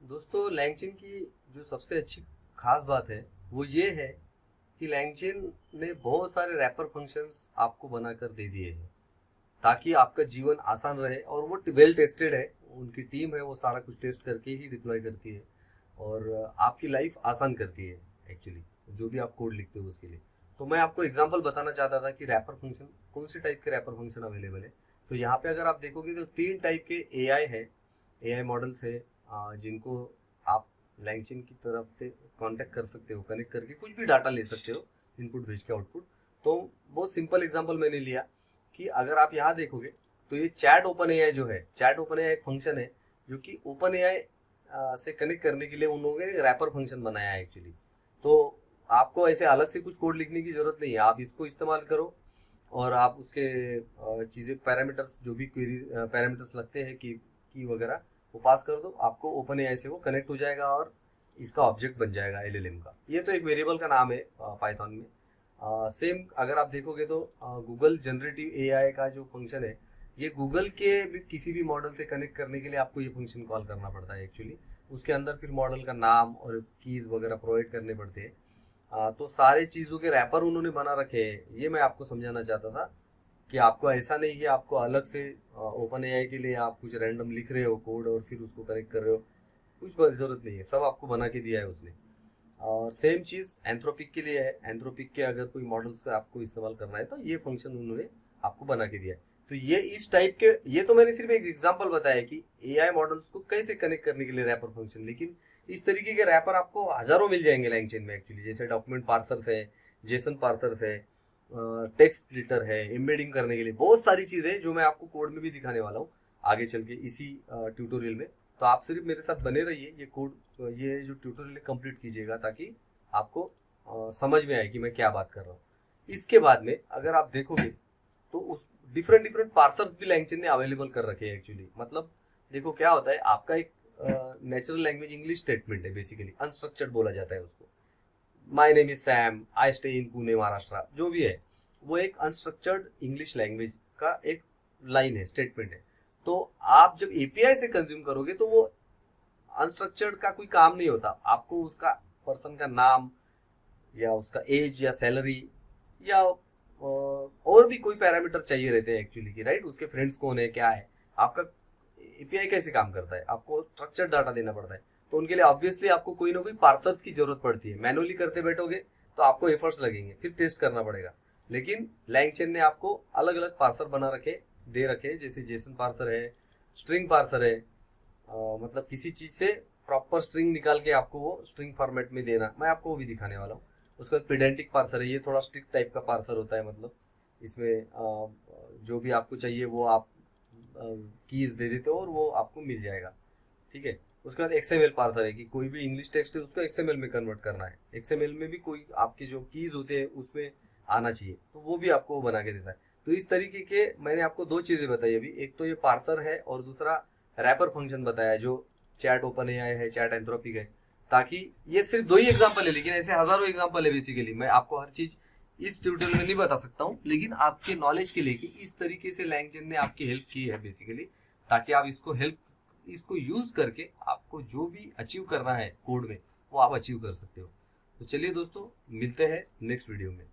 दोस्तों लैंगचिन की जो सबसे अच्छी खास बात है वो ये है कि लैंगचिन ने बहुत सारे रैपर फंक्शंस आपको बनाकर दे दिए हैं ताकि आपका जीवन आसान रहे। और वो वेल टेस्टेड है, उनकी टीम है वो सारा कुछ टेस्ट करके ही डिप्लॉय करती है और आपकी लाइफ आसान करती है एक्चुअली, जो भी आप कोड लिखते हो उसके लिए। तो मैं आपको एग्जांपल बताना चाहता था कि रैपर फंक्शन कौन सी टाइप के रैपर फंक्शन अवेलेबल है। तो यहाँ पे अगर आप देखोगे तो तीन टाइप के एआई है, एआई मॉडल्स है, जिनको आप लैंगचिन की तरफ से कांटेक्ट कर सकते हो, कनेक्ट करके कुछ भी डाटा ले सकते हो, इनपुट भेज के आउटपुट। तो बहुत सिंपल एग्जांपल मैंने लिया कि अगर आप यहाँ देखोगे तो ये चैट ओपन एआई जो है, चैट ओपन एआई एक फंक्शन है जो कि ओपन एआई से कनेक्ट करने के लिए उन लोगों ने रैपर फंक्शन बनाया है एक्चुअली। तो आपको ऐसे अलग से कुछ कोड लिखने की जरूरत नहीं है, आप इसको इस्तेमाल करो और आप उसके चीज़ें पैरामीटर्स जो भी क्वेरी पैरामीटर्स लगते हैं की वगैरह वो पास कर दो, आपको ओपन एआई से वो कनेक्ट हो जाएगा और इसका ऑब्जेक्ट बन जाएगा एलएलएम का। ये तो एक वेरिएबल का नाम है पाइथन में। सेम अगर आप देखोगे तो गूगल जनरेटिव एआई का जो फंक्शन है, ये गूगल के भी किसी भी मॉडल से कनेक्ट करने के लिए आपको ये फंक्शन कॉल करना पड़ता है एक्चुअली। उसके अंदर फिर मॉडल का नाम और कीज वगैरह प्रोवाइड करने पड़ते हैं। तो सारे चीज़ों के रैपर उन्होंने बना रखे हैं, ये मैं आपको समझाना चाहता था कि आपको ऐसा नहीं कि आपको अलग से ओपन एआई के लिए आप कुछ रैंडम लिख रहे हो कोड और फिर उसको कनेक्ट कर रहे हो, कुछ जरूरत नहीं है, सब आपको बना के दिया है उसने। और सेम चीज़ एंथ्रोपिक के लिए है, एंथ्रोपिक के अगर कोई मॉडल्स का आपको इस्तेमाल करना है तो ये फंक्शन उन्होंने आपको बना के दिया है। तो ये इस टाइप के, ये तो मैंने सिर्फ एक एग्जांपल बताया कि एआई मॉडल्स को कैसे कनेक्ट करने के लिए रैपर फंक्शन, लेकिन इस तरीके के रैपर आपको हजारों मिल जाएंगे लैंगचेन में एक्चुअली। जैसे डॉक्यूमेंट पार्सर्स है, जेसन पार्सर्स है, टेक्स्ट एडिटर है, एम्बेडिंग करने के लिए बहुत सारी चीजें जो मैं आपको कोड में भी दिखाने वाला हूँ आगे चल के इसी ट्यूटोरियल में। तो आप सिर्फ मेरे साथ बने रहिए, ये कोड ये जो ट्यूटोरियल कंप्लीट कीजिएगा ताकि आपको समझ में आए कि मैं क्या बात कर रहा हूँ। इसके बाद में अगर आप देखोगे तो उस डिफरेंट डिफरेंट पार्सर्स भी लैंगचेन ने अवेलेबल कर रखे हैं एक्चुअली। मतलब देखो क्या होता है, आपका एक नेचुरल लैंग्वेज इंग्लिश स्टेटमेंट है, बेसिकली अनस्ट्रक्चर्ड बोला जाता है उसको। My name is Sam, I stay in Pune Maharashtra, जो भी है वो एक अनस्ट्रक्चर्ड इंग्लिश लैंग्वेज का एक लाइन है, स्टेटमेंट है। तो आप जब एपीआई से कंज्यूम करोगे तो वो अनस्ट्रक्चर्ड का कोई काम नहीं होता, आपको उसका पर्सन का नाम या उसका एज या सैलरी या और भी कोई पैरामीटर चाहिए रहते हैं एक्चुअली की, राइट। उसके फ्रेंड्स कौन है, क्या है, आपका एपीआई कैसे काम करता है, आपको स्ट्रक्चर्ड डाटा देना पड़ता है। तो उनके लिए ऑब्वियसली आपको कोई ना कोई पार्सर्स की जरूरत पड़ती है। मैनुअली करते बैठोगे तो आपको एफर्ट्स लगेंगे, फिर टेस्ट करना पड़ेगा। लेकिन लैंगचेन ने आपको अलग अलग पार्सर बना रखे दे रखे, जैसे जेसन पार्सर है, स्ट्रिंग पार्सर है, मतलब किसी चीज से प्रॉपर स्ट्रिंग निकाल के आपको वो स्ट्रिंग फॉर्मेट में देना, मैं आपको वो भी दिखाने वाला हूँ। उसके बाद पेडेंटिक पार्सर है, ये थोड़ा स्ट्रिक्ट टाइप का पार्सर होता है। मतलब इसमें जो भी आपको चाहिए वो आप कीज दे देते हो और वो आपको मिल जाएगा, ठीक है। उसके बाद एक्सएमएल पार्सर है कि कोई भी इंग्लिश टेक्स्ट है उसको एक्सएमएल में कन्वर्ट करना है, एक्सएमएल में भी कोई आपके जो कीज होते हैं उसमें आना चाहिए, तो वो भी आपको बना के देता है। तो इस तरीके के मैंने आपको दो चीजें बताई अभी, एक तो ये पार्सर है और दूसरा रैपर फंक्शन बताया जो चैट ओपन एआई है, चैट एंथ्रोपिक है। ताकि ये सिर्फ दो ही एग्जांपल है, लेकिन ऐसे हजारों एग्जांपल है। बेसिकली मैं आपको हर चीज इस ट्यूटोरियल में नहीं बता सकता हूँ, लेकिन आपके नॉलेज के लिए कि इस तरीके से लैंगचेन ने आपकी हेल्प की है बेसिकली, ताकि आप इसको यूज करके आपको जो भी अचीव करना है कोड में वो आप अचीव कर सकते हो। तो चलिए दोस्तों, मिलते हैं नेक्स्ट वीडियो में।